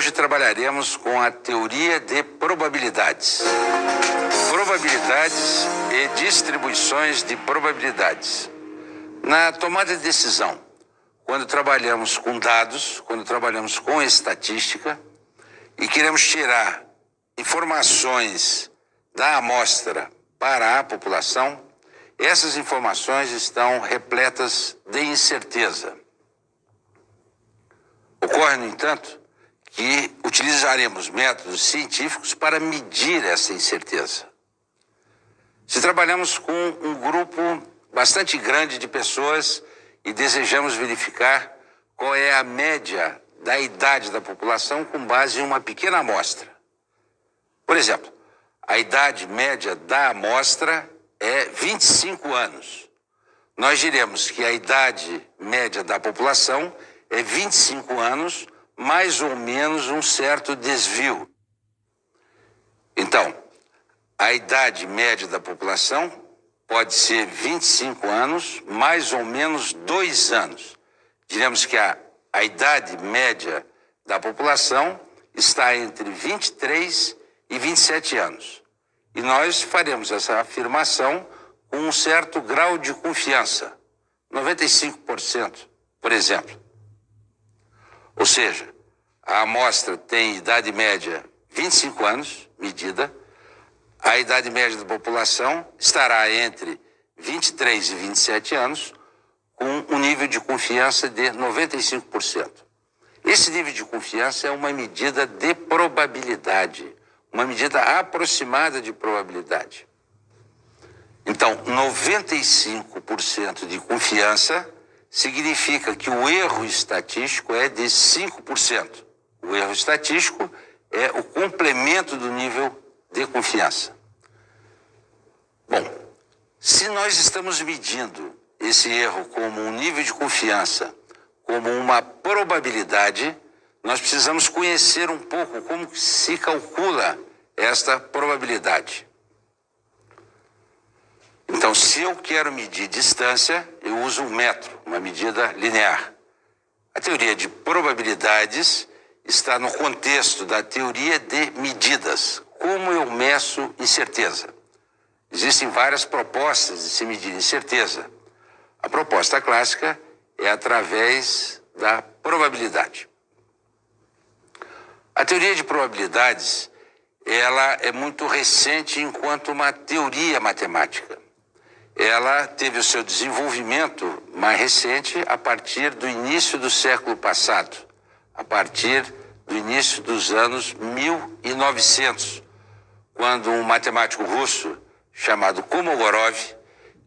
Hoje trabalharemos com a teoria de probabilidades. Probabilidades e distribuições de probabilidades. Na tomada de decisão, quando trabalhamos com dados, quando trabalhamos com estatística e queremos tirar informações da amostra para a população, essas informações estão repletas de incerteza. Ocorre, no entanto, que utilizaremos métodos científicos para medir essa incerteza. Se trabalhamos com um grupo bastante grande de pessoas e desejamos verificar qual é a média da idade da população com base em uma pequena amostra. Por exemplo, a idade média da amostra é 25 anos. Nós diremos que a idade média da população é 25 anos, mais ou menos um certo desvio. Então, a idade média da população pode ser 25 anos, mais ou menos 2 anos. Diremos que a idade média da população está entre 23 e 27 anos. E nós faremos essa afirmação com um certo grau de confiança, 95%, por exemplo. Ou seja, a amostra tem idade média 25 anos, medida. A idade média da população estará entre 23 e 27 anos, com um nível de confiança de 95%. Esse nível de confiança é uma medida de probabilidade, uma medida aproximada de probabilidade. Então, 95% de confiança significa que o erro estatístico é de 5%. O erro estatístico é o complemento do nível de confiança. Bom, se nós estamos medindo esse erro como um nível de confiança, como uma probabilidade, nós precisamos conhecer um pouco como se calcula esta probabilidade. Então, se eu quero medir distância, eu uso um metro, uma medida linear. A teoria de probabilidades está no contexto da teoria de medidas. Como eu meço incerteza? Existem várias propostas de se medir incerteza. A proposta clássica é através da probabilidade. A teoria de probabilidades, ela é muito recente enquanto uma teoria matemática. Ela teve o seu desenvolvimento mais recente a partir do início do século passado, a partir do início dos anos 1900, quando um matemático russo chamado Kolmogorov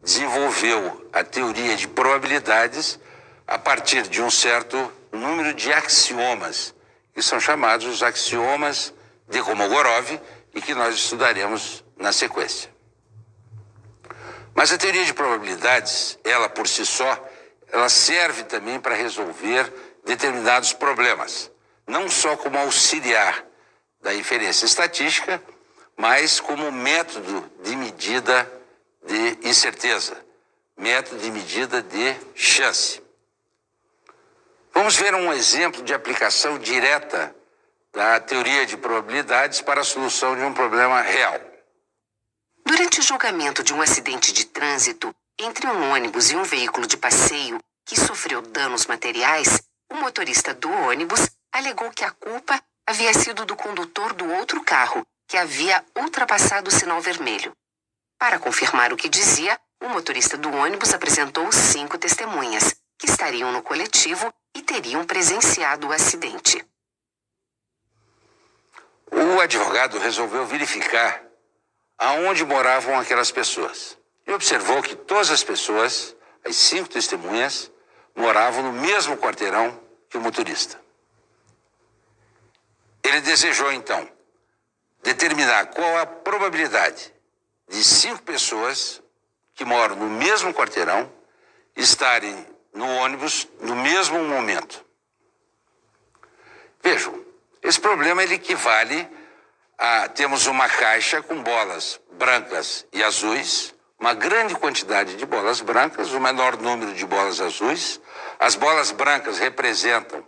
desenvolveu a teoria de probabilidades a partir de um certo número de axiomas, que são chamados os axiomas de Kolmogorov e que nós estudaremos na sequência. Mas a teoria de probabilidades, ela por si só, ela serve também para resolver determinados problemas, não só como auxiliar da inferência estatística, mas como método de medida de incerteza, método de medida de chance. Vamos ver um exemplo de aplicação direta da teoria de probabilidades para a solução de um problema real. Durante o julgamento de um acidente de trânsito entre um ônibus e um veículo de passeio que sofreu danos materiais, o motorista do ônibus alegou que a culpa havia sido do condutor do outro carro, que havia ultrapassado o sinal vermelho. Para confirmar o que dizia, o motorista do ônibus apresentou 5 testemunhas, que estariam no coletivo e teriam presenciado o acidente. O advogado resolveu verificar aonde moravam aquelas pessoas e observou que todas as pessoas, as 5 testemunhas, moravam no mesmo quarteirão que o motorista. Ele desejou, então, determinar qual a probabilidade de 5 pessoas que moram no mesmo quarteirão estarem no ônibus no mesmo momento. Vejam, esse problema ele equivale a temos uma caixa com bolas brancas e azuis, uma grande quantidade de bolas brancas, o menor número de bolas azuis. As bolas brancas representam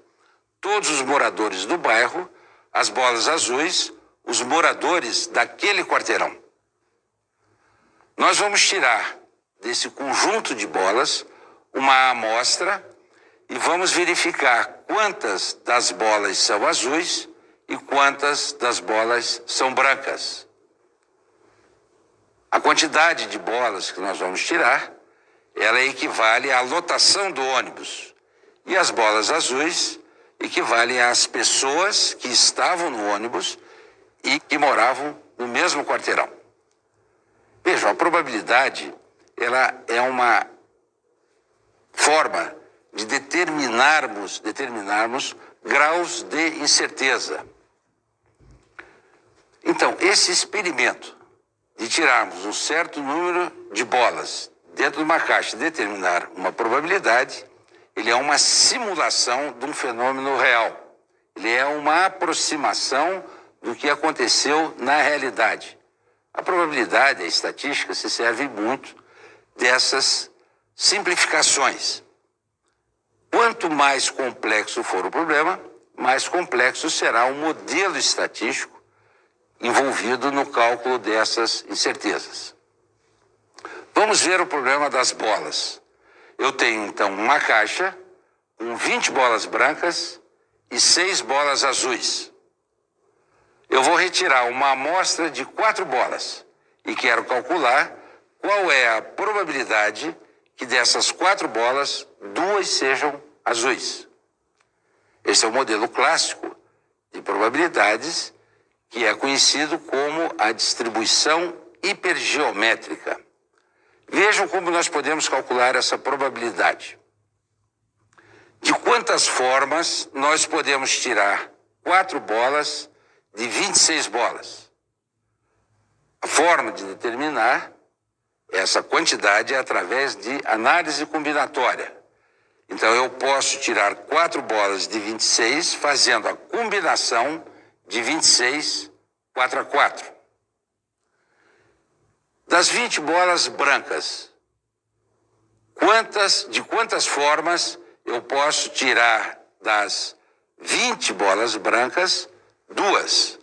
todos os moradores do bairro, as bolas azuis, os moradores daquele quarteirão. Nós vamos tirar desse conjunto de bolas uma amostra e vamos verificar quantas das bolas são azuis e quantas das bolas são brancas. A quantidade de bolas que nós vamos tirar, ela equivale à lotação do ônibus. E as bolas azuis equivalem às pessoas que estavam no ônibus e que moravam no mesmo quarteirão. Vejam, a probabilidade, ela é uma forma de determinarmos graus de incerteza. Então, esse experimento de tirarmos um certo número de bolas dentro de uma caixa e determinar uma probabilidade, ele é uma simulação de um fenômeno real. Ele é uma aproximação do que aconteceu na realidade. A probabilidade, a estatística, se serve muito dessas simplificações. Quanto mais complexo for o problema, mais complexo será o modelo estatístico envolvido no cálculo dessas incertezas. Vamos ver o problema das bolas. Eu tenho, então, uma caixa com 20 bolas brancas e 6 bolas azuis. Eu vou retirar uma amostra de 4 bolas e quero calcular qual é a probabilidade que dessas 4 bolas, 2 sejam azuis. Esse é o modelo clássico de probabilidades, que é conhecido como a distribuição hipergeométrica. Vejam como nós podemos calcular essa probabilidade. De quantas formas nós podemos tirar 4 bolas de 26 bolas? A forma de determinar essa quantidade é através de análise combinatória. Então, eu posso tirar 4 bolas de 26 fazendo a combinação de 26, 4 a 4. Das 20 bolas brancas, de quantas formas eu posso tirar das 20 bolas brancas 2?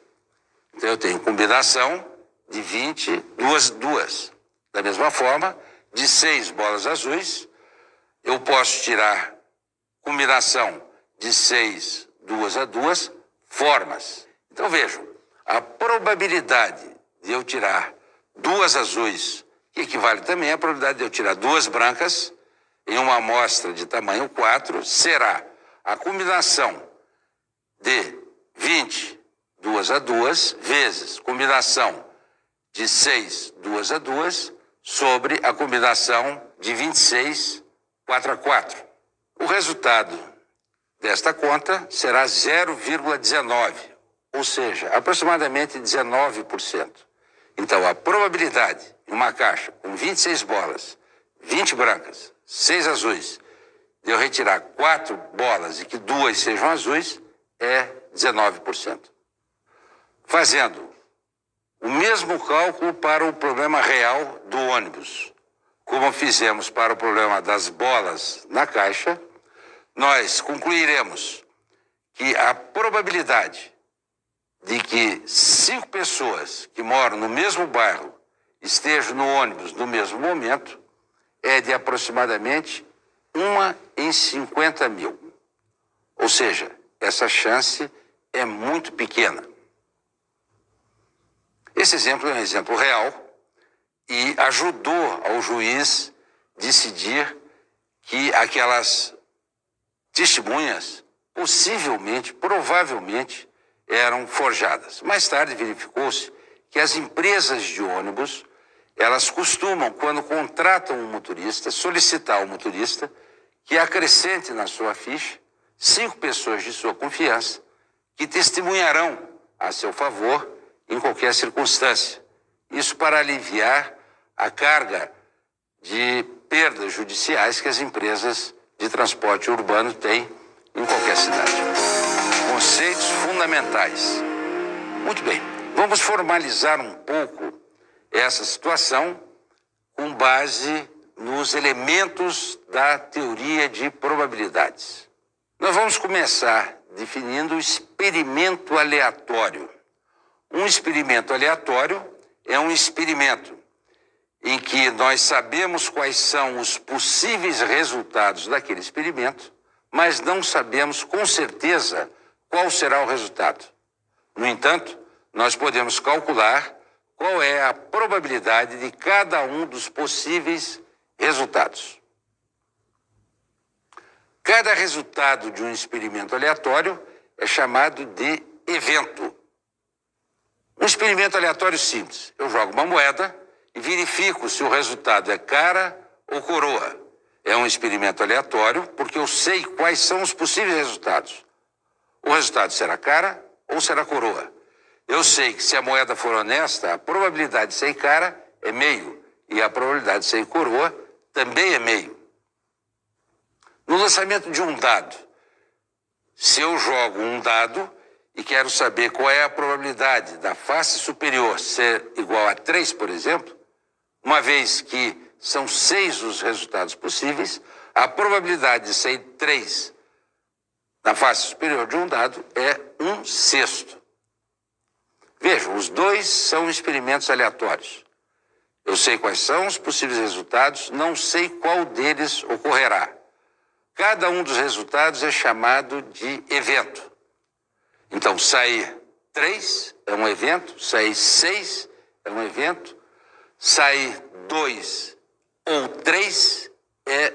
Então, eu tenho combinação de 20, 2. Da mesma forma, de 6 bolas azuis, eu posso tirar combinação de 6, 2 a 2 formas. Então, vejam, a probabilidade de eu tirar 2 azuis, que equivale também à probabilidade de eu tirar 2 brancas, em uma amostra de tamanho 4, será a combinação de 20, 2 a 2, vezes combinação de 6, 2 a 2, sobre a combinação de 26, 4 a 4. O resultado desta conta será 0,19, ou seja, aproximadamente 19%. Então, a probabilidade em uma caixa com 26 bolas, 20 brancas, 6 azuis, de eu retirar 4 bolas e que 2 sejam azuis, é 19%. Fazendo o mesmo cálculo para o problema real do ônibus, como fizemos para o problema das bolas na caixa, nós concluiremos que a probabilidade de que 5 pessoas que moram no mesmo bairro estejam no ônibus no mesmo momento é de aproximadamente 1 em 50 mil. Ou seja, essa chance é muito pequena. Esse exemplo é um exemplo real e ajudou ao juiz decidir que aquelas testemunhas possivelmente, provavelmente, eram forjadas. Mais tarde verificou-se que as empresas de ônibus, elas costumam, quando contratam um motorista, solicitar ao motorista que acrescente na sua ficha 5 pessoas de sua confiança que testemunharão a seu favor em qualquer circunstância. Isso para aliviar a carga de perdas judiciais que as empresas de transporte urbano têm em qualquer cidade. Conceitos fundamentais. Muito bem, vamos formalizar um pouco essa situação com base nos elementos da teoria de probabilidades. Nós vamos começar definindo o experimento aleatório. Um experimento aleatório é um experimento em que nós sabemos quais são os possíveis resultados daquele experimento, mas não sabemos com certeza qual será o resultado. No entanto, nós podemos calcular qual é a probabilidade de cada um dos possíveis resultados. Cada resultado de um experimento aleatório é chamado de evento. Um experimento aleatório simples. Eu jogo uma moeda e verifico se o resultado é cara ou coroa. É um experimento aleatório porque eu sei quais são os possíveis resultados. O resultado será cara ou será coroa. Eu sei que se a moeda for honesta, a probabilidade de ser cara é meio e a probabilidade de ser coroa também é meio. No lançamento de um dado, se eu jogo um dado e quero saber qual é a probabilidade da face superior ser igual a 3, por exemplo, uma vez que são 6 os resultados possíveis, a probabilidade de sair 3 na face superior de um dado é 1/6. Vejam, os dois são experimentos aleatórios. Eu sei quais são os possíveis resultados, não sei qual deles ocorrerá. Cada um dos resultados é chamado de evento. Então, sair 3 é um evento, sair 6 é um evento, sair 2 ou 3 é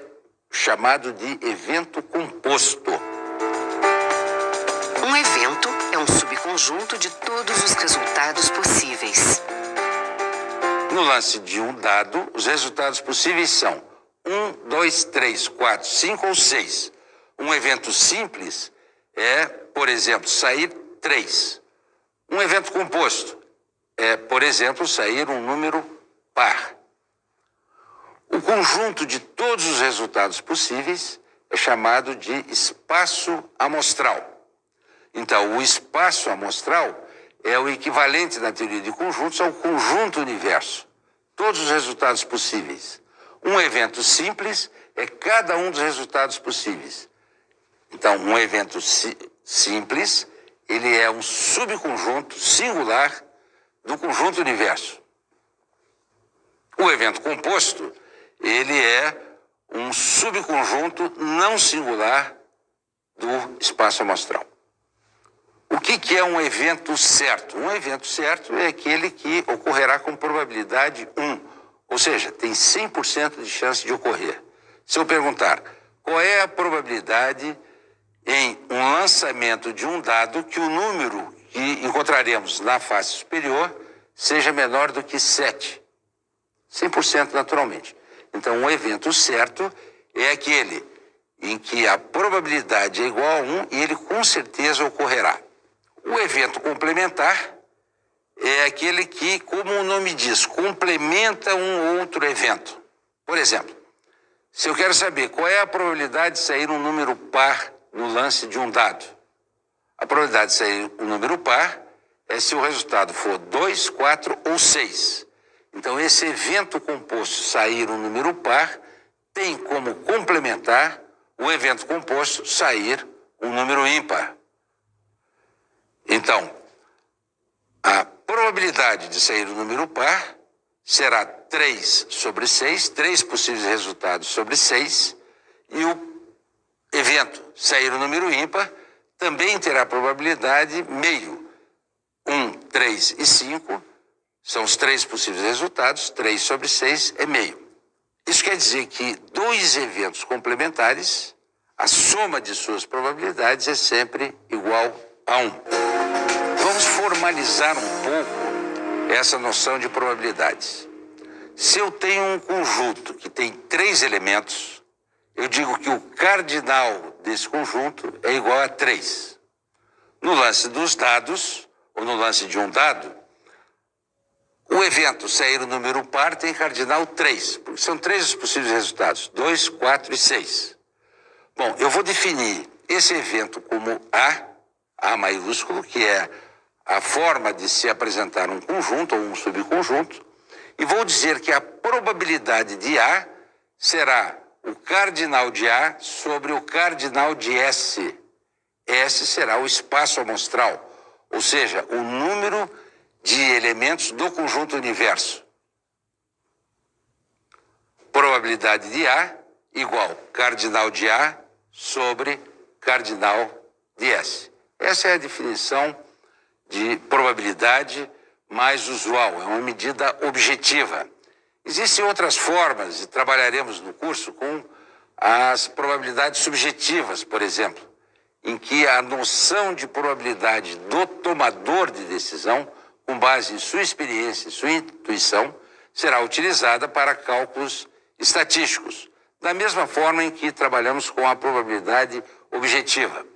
chamado de evento composto. Um evento é um subconjunto de todos os resultados possíveis. No lance de um dado, os resultados possíveis são 1, 2, 3, 4, 5 ou 6. Um evento simples é, por exemplo, sair 3. Um evento composto é, por exemplo, sair um número par. O conjunto de todos os resultados possíveis é chamado de espaço amostral. Então, o espaço amostral é o equivalente na teoria de conjuntos ao conjunto universo. Todos os resultados possíveis. Um evento simples é cada um dos resultados possíveis. Então, um evento simples, ele é um subconjunto singular do conjunto universo. O evento composto, ele é um subconjunto não singular do espaço amostral. O que é um evento certo? Um evento certo é aquele que ocorrerá com probabilidade 1. Ou seja, tem 100% de chance de ocorrer. Se eu perguntar qual é a probabilidade em um lançamento de um dado que o número que encontraremos na face superior seja menor do que 7. 100% naturalmente. Então, um evento certo é aquele em que a probabilidade é igual a 1 e ele com certeza ocorrerá. O evento complementar é aquele que, como o nome diz, complementa um outro evento. Por exemplo, se eu quero saber qual é a probabilidade de sair um número par no lance de um dado, a probabilidade de sair um número par é se o resultado for 2, 4 ou 6. Então, esse evento composto sair um número par tem como complementar o evento composto sair um número ímpar. Então, a probabilidade de sair um número par será 3 sobre 6, 3 possíveis resultados sobre 6, e o evento sair um número ímpar também terá probabilidade meio. 1, 3 e 5 são os 3 possíveis resultados, 3 sobre 6 é meio. Isso quer dizer que 2 eventos complementares, a soma de suas probabilidades é sempre igual a 1. Vamos formalizar um pouco essa noção de probabilidades. Se eu tenho um conjunto que tem 3 elementos, eu digo que o cardinal desse conjunto é igual a 3. No lance dos dados, ou no lance de um dado, o evento sair o número par tem cardinal 3, porque são 3 os possíveis resultados, 2, 4 e 6. Bom, eu vou definir esse evento como A maiúsculo, que é a forma de se apresentar um conjunto ou um subconjunto, e vou dizer que a probabilidade de A será o cardinal de A sobre o cardinal de S. S será o espaço amostral, ou seja, o número de elementos do conjunto universo. Probabilidade de A igual cardinal de A sobre cardinal de S. Essa é a definição de probabilidade mais usual, é uma medida objetiva. Existem outras formas, e trabalharemos no curso com as probabilidades subjetivas, por exemplo, em que a noção de probabilidade do tomador de decisão, com base em sua experiência e sua intuição, será utilizada para cálculos estatísticos, da mesma forma em que trabalhamos com a probabilidade objetiva.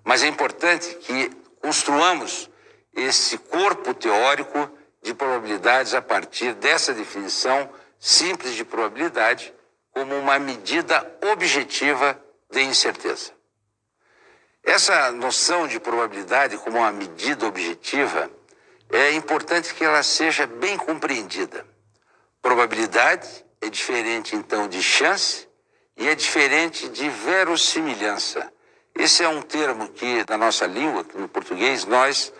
Mas é importante que construamos esse corpo teórico de probabilidades a partir dessa definição simples de probabilidade como uma medida objetiva de incerteza. Essa noção de probabilidade como uma medida objetiva é importante que ela seja bem compreendida. Probabilidade é diferente, então, de chance e é diferente de verossimilhança. Esse é um termo que, na nossa língua, no português, nós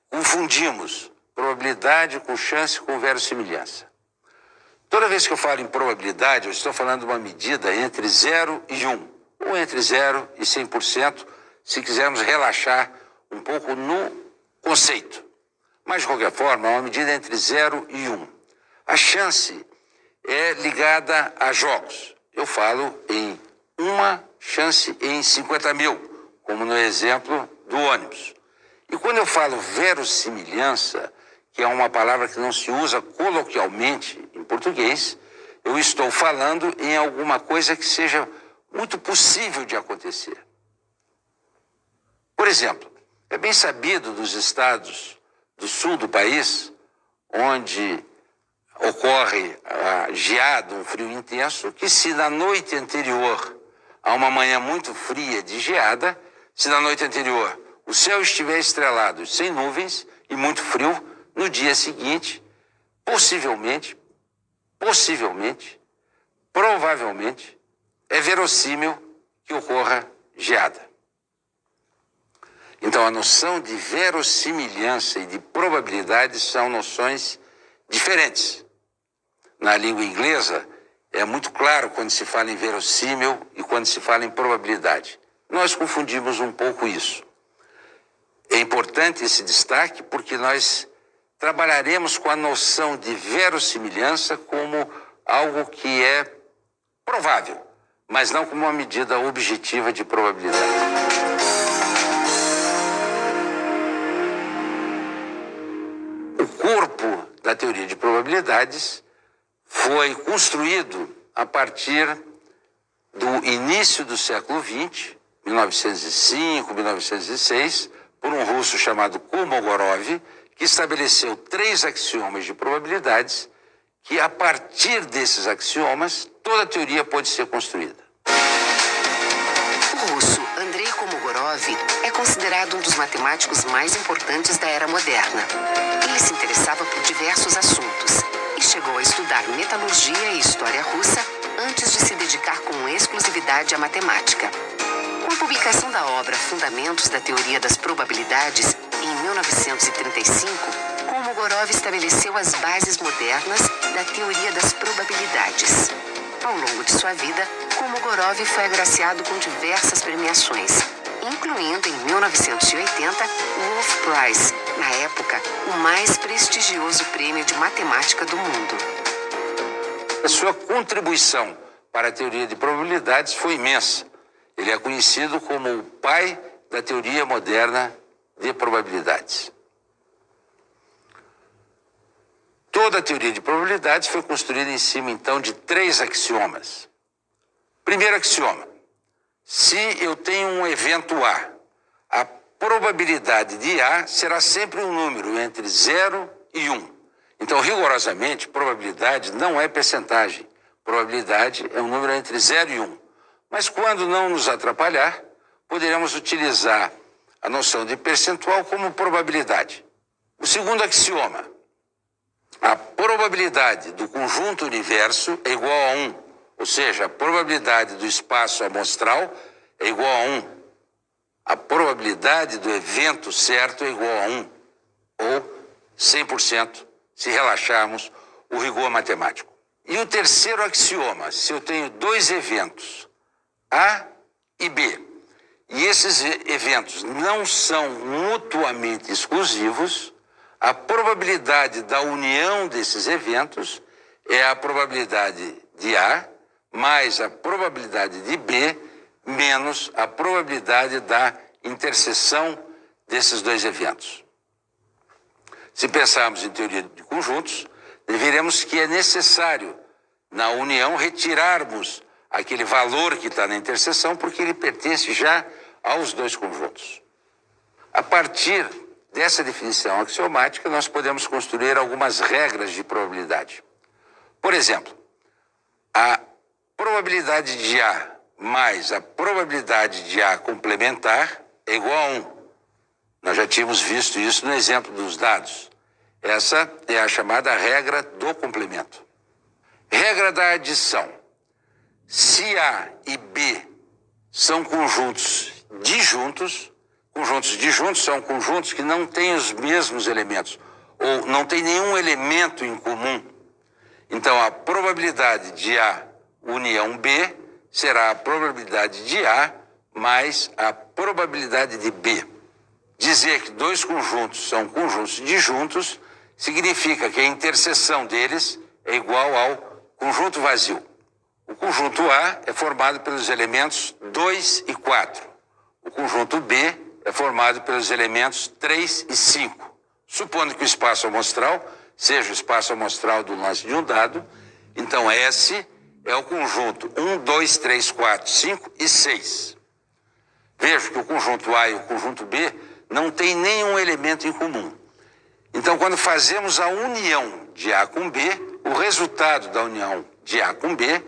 confundimos probabilidade com chance com verossimilhança. Toda vez que eu falo em probabilidade, eu estou falando de uma medida entre 0 e 1, ou entre 0 e 100%, se quisermos relaxar um pouco no conceito. Mas, de qualquer forma, é uma medida entre 0 e 1. A chance é ligada a jogos. Eu falo em uma chance em 50 mil, como no exemplo do ônibus. E quando eu falo verossimilhança, que é uma palavra que não se usa coloquialmente em português, eu estou falando em alguma coisa que seja muito possível de acontecer. Por exemplo, é bem sabido dos estados do sul do país, onde ocorre a geada, um frio intenso, que se na noite anterior a uma manhã muito fria de geada, se na noite anterior o céu estiver estrelado, sem nuvens e muito frio, no dia seguinte, provavelmente, é verossímil que ocorra geada. Então, a noção de verossimilhança e de probabilidade são noções diferentes. Na língua inglesa, é muito claro quando se fala em verossímil e quando se fala em probabilidade. Nós confundimos um pouco isso. É importante esse destaque porque nós trabalharemos com a noção de verossimilhança como algo que é provável, mas não como uma medida objetiva de probabilidade. O corpo da teoria de probabilidades foi construído a partir do início do século XX, 1905, 1906, por um russo chamado Kolmogorov, que estabeleceu 3 axiomas de probabilidades, que a partir desses axiomas, toda a teoria pode ser construída. O russo Andrei Kolmogorov é considerado um dos matemáticos mais importantes da era moderna. Ele se interessava por diversos assuntos e chegou a estudar metalurgia e história russa antes de se dedicar com exclusividade à matemática. Com a publicação da obra Fundamentos da Teoria das Probabilidades, em 1935, Kolmogorov estabeleceu as bases modernas da teoria das probabilidades. Ao longo de sua vida, Kolmogorov foi agraciado com diversas premiações, incluindo em 1980 o Wolf Prize, na época o mais prestigioso prêmio de matemática do mundo. A sua contribuição para a teoria de probabilidades foi imensa. Ele é conhecido como o pai da teoria moderna de probabilidades. Toda a teoria de probabilidades foi construída em cima, então, de 3 axiomas. Primeiro axioma: se eu tenho um evento A, a probabilidade de A será sempre um número entre 0 e 1. Então, rigorosamente, probabilidade não é percentagem. Probabilidade é um número entre 0 e 1. Mas quando não nos atrapalhar, poderemos utilizar a noção de percentual como probabilidade. O segundo axioma: a probabilidade do conjunto universo é igual a 1, Ou seja, a probabilidade do espaço amostral é igual a 1. A probabilidade do evento certo é igual a 1. Ou 100%, se relaxarmos o rigor matemático. E o terceiro axioma, se eu tenho dois eventos, A e B, e esses eventos não são mutuamente exclusivos, a probabilidade da união desses eventos é a probabilidade de A mais a probabilidade de B menos a probabilidade da interseção desses dois eventos. Se pensarmos em teoria de conjuntos, veremos que é necessário, na união, retirarmos aquele valor que está na interseção, porque ele pertence já aos dois conjuntos. A partir dessa definição axiomática, nós podemos construir algumas regras de probabilidade. Por exemplo, a probabilidade de A mais a probabilidade de A complementar é igual a 1. Nós já tínhamos visto isso no exemplo dos dados. Essa é a chamada regra do complemento. Regra da adição. Se A e B são conjuntos disjuntos são conjuntos que não têm os mesmos elementos, ou não tem nenhum elemento em comum. Então, a probabilidade de A união B será a probabilidade de A mais a probabilidade de B. Dizer que dois conjuntos são conjuntos disjuntos significa que a interseção deles é igual ao conjunto vazio. O conjunto A é formado pelos elementos 2 e 4. O conjunto B é formado pelos elementos 3 e 5. Supondo que o espaço amostral seja o espaço amostral do lance de um dado, então S é o conjunto 1, 2, 3, 4, 5 e 6. Vejo que o conjunto A e o conjunto B não têm nenhum elemento em comum. Então, quando fazemos a união de A com B, o resultado da união de A com B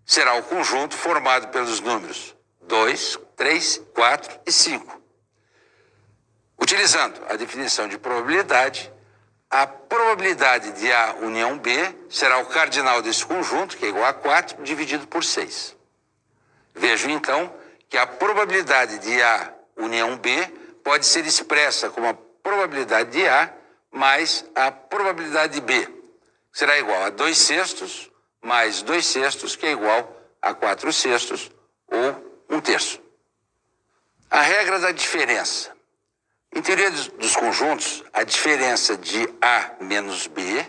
será o conjunto formado pelos números 2, 3, 4 e 5. Utilizando a definição de probabilidade, a probabilidade de A união B será o cardinal desse conjunto, que é igual a 4, dividido por 6. Vejo, então, que a probabilidade de A união B pode ser expressa como a probabilidade de A mais a probabilidade de B, que será igual a 2 sextos mais 2 sextos, que é igual a 4 sextos, ou 1 terço. A regra da diferença. Em teoria dos conjuntos, a diferença de A menos B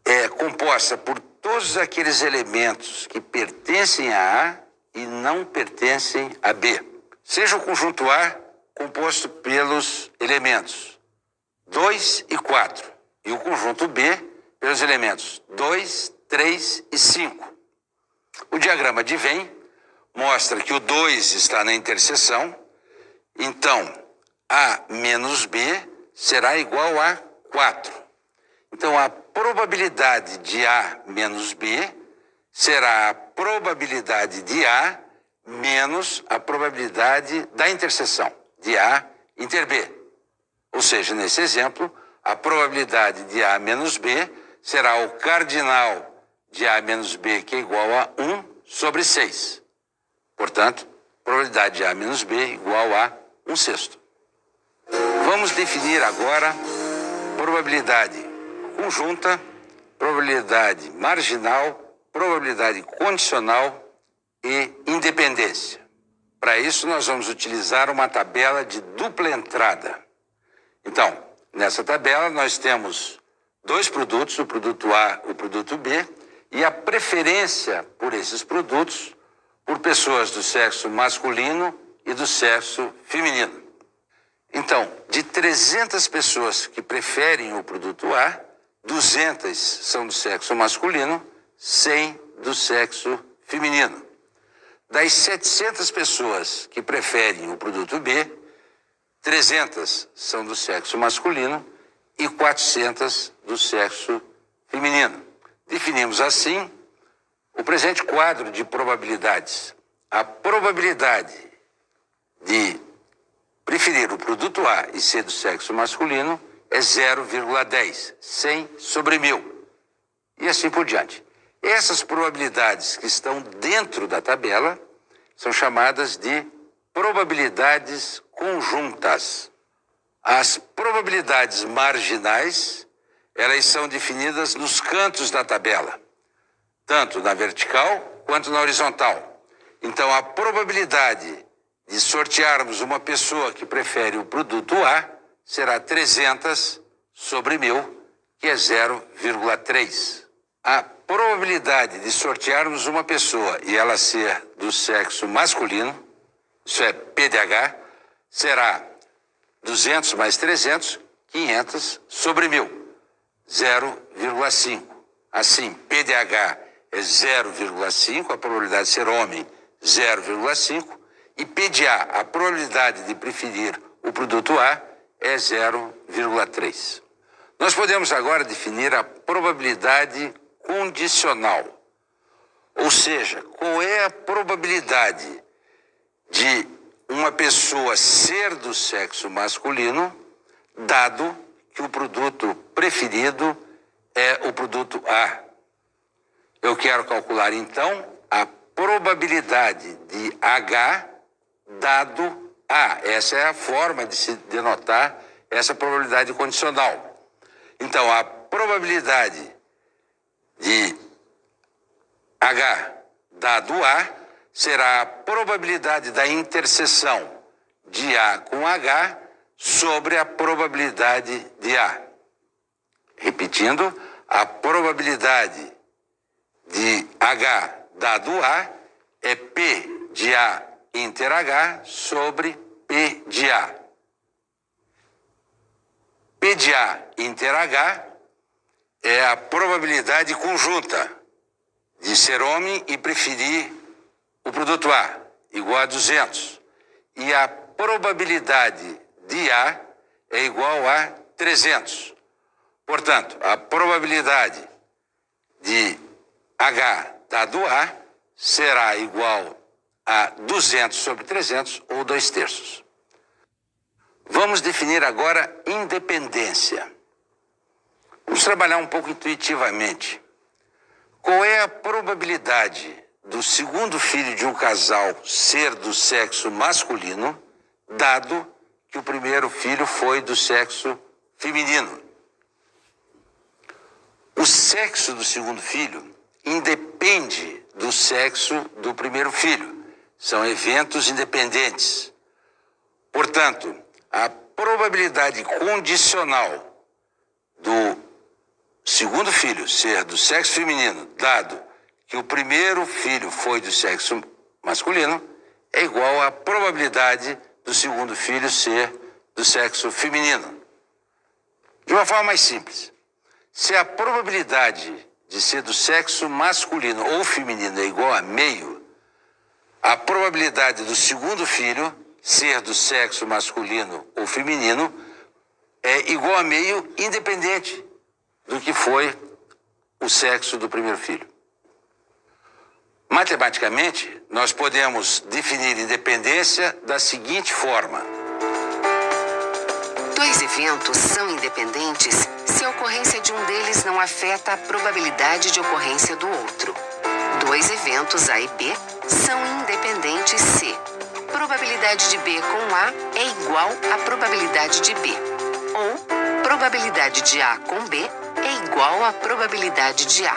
é composta por todos aqueles elementos que pertencem a A e não pertencem a B. Seja o conjunto A composto pelos elementos 2 e 4, e o conjunto B pelos elementos 2, 3 e 5. O diagrama de Venn mostra que o 2 está na interseção, então A menos B será igual a 4. Então, a probabilidade de A menos B será a probabilidade de A menos a probabilidade da interseção de A inter B. Ou seja, nesse exemplo, a probabilidade de A menos B será o cardinal de A menos B, que é igual a 1 sobre 6. Portanto, probabilidade de A menos B igual a 1 sexto. Vamos definir agora probabilidade conjunta, probabilidade marginal, probabilidade condicional e independência. Para isso, nós vamos utilizar uma tabela de dupla entrada. Então, nessa tabela, nós temos dois produtos, o produto A e o produto B, e a preferência por esses produtos por pessoas do sexo masculino e do sexo feminino. Então, de 300 pessoas que preferem o produto A, 200 são do sexo masculino, 100 do sexo feminino. Das 700 pessoas que preferem o produto B, 300 são do sexo masculino e 400 do sexo feminino. Definimos assim o presente quadro de probabilidades. A probabilidade de preferir o produto A e ser do sexo masculino é 0,10, 100 sobre 1000. E assim por diante. Essas probabilidades que estão dentro da tabela são chamadas de probabilidades conjuntas. As probabilidades marginais, elas são definidas nos cantos da tabela, tanto na vertical quanto na horizontal. Então, a probabilidade de sortearmos uma pessoa que prefere o produto A será 300 sobre 1000, que é 0,3. A probabilidade de sortearmos uma pessoa e ela ser do sexo masculino, isso é PDH, será 200 mais 300, 500 sobre 1000, 0,5. Assim, PDH é 0,5, a probabilidade de ser homem, 0,5, e PDA, a probabilidade de preferir o produto A, é 0,3. Nós podemos agora definir a probabilidade condicional, ou seja, qual é a probabilidade de uma pessoa ser do sexo masculino, dado que o produto preferido é o produto A. Eu quero calcular, então, a probabilidade de H dado A. Essa é a forma de se denotar essa probabilidade condicional. Então, a probabilidade de H dado A será a probabilidade da interseção de A com H sobre a probabilidade de A. Repetindo, a probabilidade de H dado A é P de A inter H sobre P de A. P de A inter H é a probabilidade conjunta de ser homem e preferir o produto A, igual a 200. E a probabilidade de A é igual a 300. Portanto, a probabilidade de H dado A será igual a 200 sobre 300, ou 2/3. Vamos definir agora independência. Vamos trabalhar um pouco intuitivamente. Qual é a probabilidade do segundo filho de um casal ser do sexo masculino, dado que o primeiro filho foi do sexo feminino? O sexo do segundo filho independe do sexo do primeiro filho. São eventos independentes. Portanto, a probabilidade condicional do segundo filho ser do sexo feminino, dado que o primeiro filho foi do sexo masculino, é igual à probabilidade do segundo filho ser do sexo feminino. De uma forma mais simples, se a probabilidade de ser do sexo masculino ou feminino é igual a meio, a probabilidade do segundo filho ser do sexo masculino ou feminino é igual a meio, independente do que foi o sexo do primeiro filho. Matematicamente, nós podemos definir independência da seguinte forma. Dois eventos são independentes se a ocorrência de um deles não afeta a probabilidade de ocorrência do outro. Dois eventos A e B são independentes se probabilidade de B com A é igual à probabilidade de B, ou probabilidade de A com B é igual à probabilidade de A.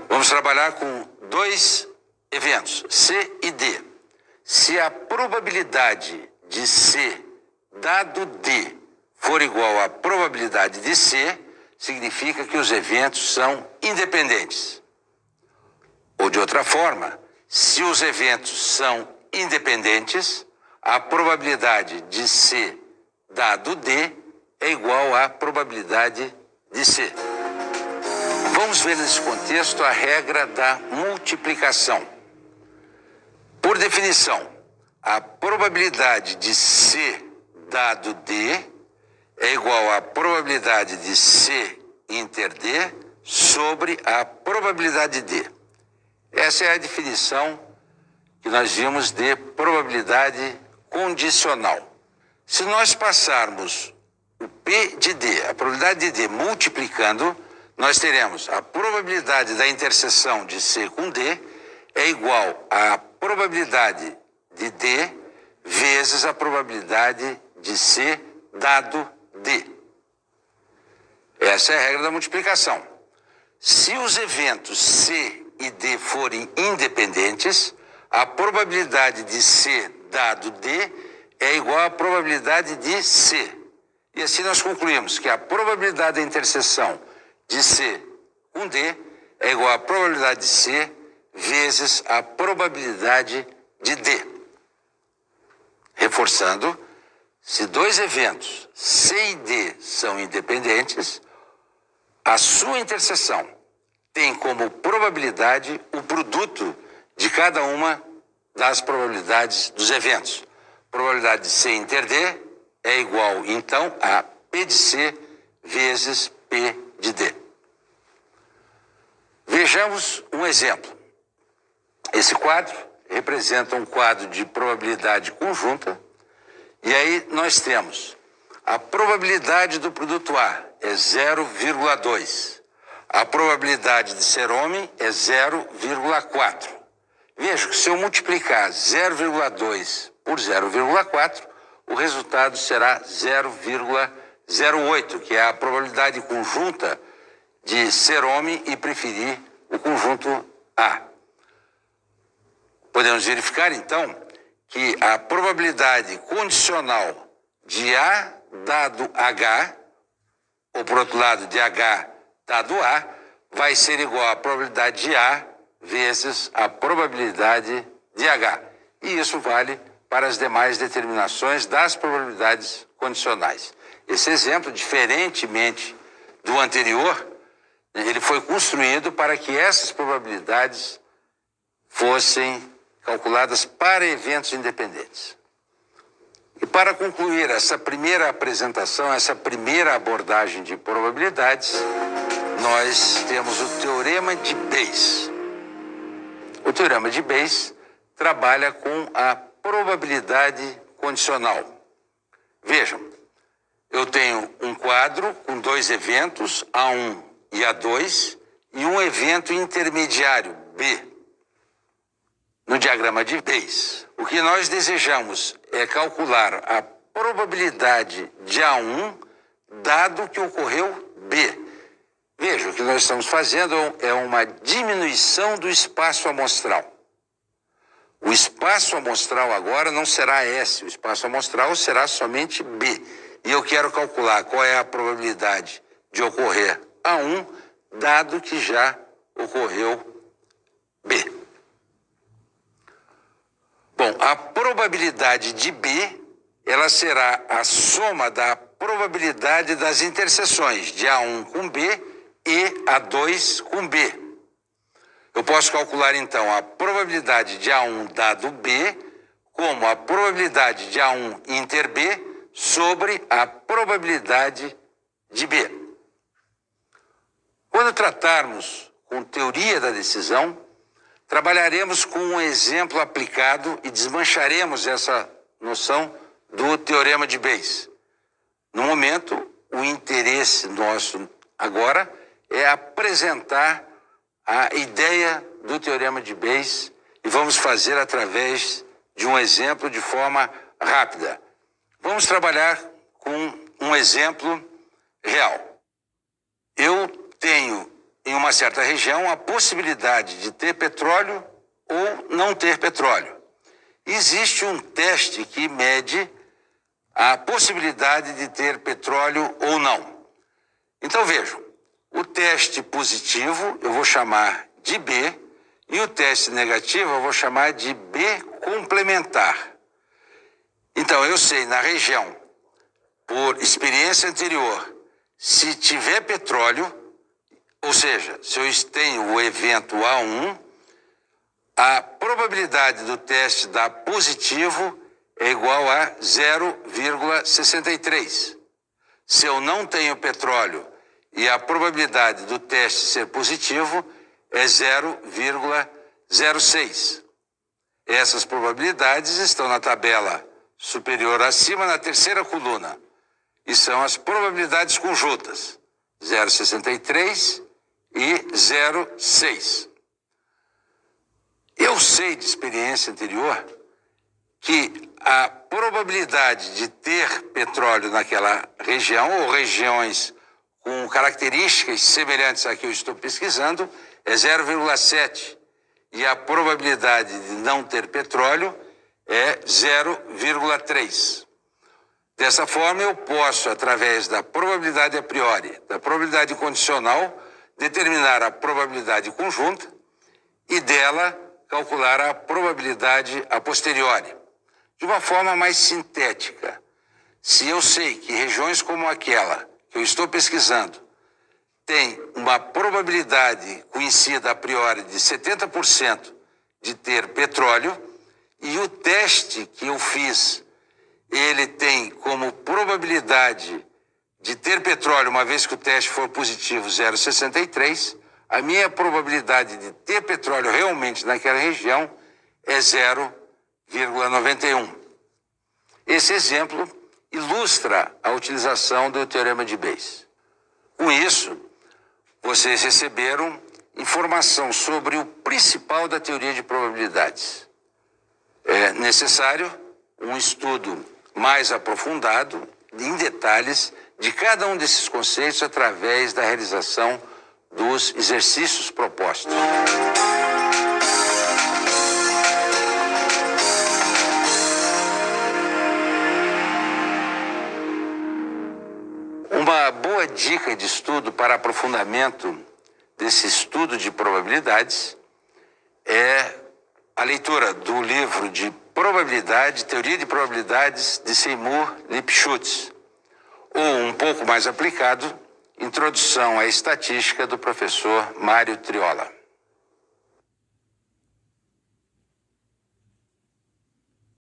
Vamos trabalhar com dois eventos, C e D. Se a probabilidade de C dado D for igual à probabilidade de C, significa que os eventos são independentes. Ou de outra forma, se os eventos são independentes, a probabilidade de C dado D é igual à probabilidade de C. Vamos ver nesse contexto a regra da multiplicação. Por definição, a probabilidade de C dado D é igual à probabilidade de C inter D sobre a probabilidade de D. Essa é a definição que nós vimos de probabilidade condicional. Se nós passarmos o P de D, a probabilidade de D, multiplicando, nós teremos a probabilidade da interseção de C com D é igual à probabilidade de D vezes a probabilidade de C dado D. Essa é a regra da multiplicação. Se os eventos C e D forem independentes, a probabilidade de C dado D é igual à probabilidade de C. E assim nós concluímos que a probabilidade da interseção de C com D é igual à probabilidade de C vezes a probabilidade de D. Reforçando, se dois eventos C e D são independentes, a sua interseção tem como probabilidade o produto de cada uma das probabilidades dos eventos. Probabilidade de C inter D é igual, então, a P de C vezes P de D. Vejamos um exemplo. Esse quadro representa um quadro de probabilidade conjunta, e aí nós temos a probabilidade do produto A é 0,2. A probabilidade de ser homem é 0,4. Veja que se eu multiplicar 0,2 por 0,4, o resultado será 0,08, que é a probabilidade conjunta de ser homem e preferir o conjunto A. Podemos verificar, então, que a probabilidade condicional de A dado H, ou por outro lado, de H dado A, vai ser igual à probabilidade de A vezes a probabilidade de H. E isso vale para as demais determinações das probabilidades condicionais. Esse exemplo, diferentemente do anterior, ele foi construído para que essas probabilidades fossem calculadas para eventos independentes. E para concluir essa primeira apresentação, essa primeira abordagem de probabilidades, nós temos o Teorema de Bayes. O Teorema de Bayes trabalha com a probabilidade condicional. Vejam, eu tenho um quadro com dois eventos, A1 e A2, e um evento intermediário, B. No diagrama de Bayes, o que nós desejamos é calcular a probabilidade de A1 dado que ocorreu B. Veja, o que nós estamos fazendo é uma diminuição do espaço amostral. O espaço amostral agora não será S, o espaço amostral será somente B. E eu quero calcular qual é a probabilidade de ocorrer A1 dado que já ocorreu B. Bom, a probabilidade de B, ela será a soma da probabilidade das interseções de A1 com B e A2 com B. Eu posso calcular, então, a probabilidade de A1 dado B como a probabilidade de A1 inter B sobre a probabilidade de B. Quando tratarmos com teoria da decisão, trabalharemos com um exemplo aplicado e desmancharemos essa noção do Teorema de Bayes. No momento, o interesse nosso agora é apresentar a ideia do Teorema de Bayes e vamos fazer através de um exemplo de forma rápida. Vamos trabalhar com um exemplo real. Eu tenho em uma certa região a possibilidade de ter petróleo ou não ter petróleo. Existe um teste que mede a possibilidade de ter petróleo ou não. Então vejam, o teste positivo eu vou chamar de B e o teste negativo eu vou chamar de B complementar. Então eu sei na região, por experiência anterior, se tiver petróleo, ou seja, se eu tenho o evento A1, a probabilidade do teste dar positivo é igual a 0,63. Se eu não tenho petróleo e a probabilidade do teste ser positivo é 0,06. Essas probabilidades estão na tabela superior acima, na terceira coluna, e são as probabilidades conjuntas. 0,63 e 0,6. Eu sei de experiência anterior que a probabilidade de ter petróleo naquela região ou regiões com características semelhantes à que eu estou pesquisando é 0,7 e a probabilidade de não ter petróleo é 0,3. Dessa forma, eu posso, através da probabilidade a priori, da probabilidade condicional, determinar a probabilidade conjunta e dela calcular a probabilidade a posteriori. De uma forma mais sintética, se eu sei que regiões como aquela que eu estou pesquisando tem uma probabilidade conhecida a priori de 70% de ter petróleo e o teste que eu fiz, ele tem como probabilidade de ter petróleo, uma vez que o teste for positivo, 0,63, a minha probabilidade de ter petróleo realmente naquela região é 0,91. Esse exemplo ilustra a utilização do teorema de Bayes. Com isso, vocês receberam informação sobre o principal da teoria de probabilidades. É necessário um estudo mais aprofundado, em detalhes, de cada um desses conceitos através da realização dos exercícios propostos. Uma boa dica de estudo para aprofundamento desse estudo de probabilidades é a leitura do livro de probabilidade, teoria de probabilidades de Seymour Lipschutz, ou um pouco mais aplicado, Introdução à Estatística do professor Mário Triola.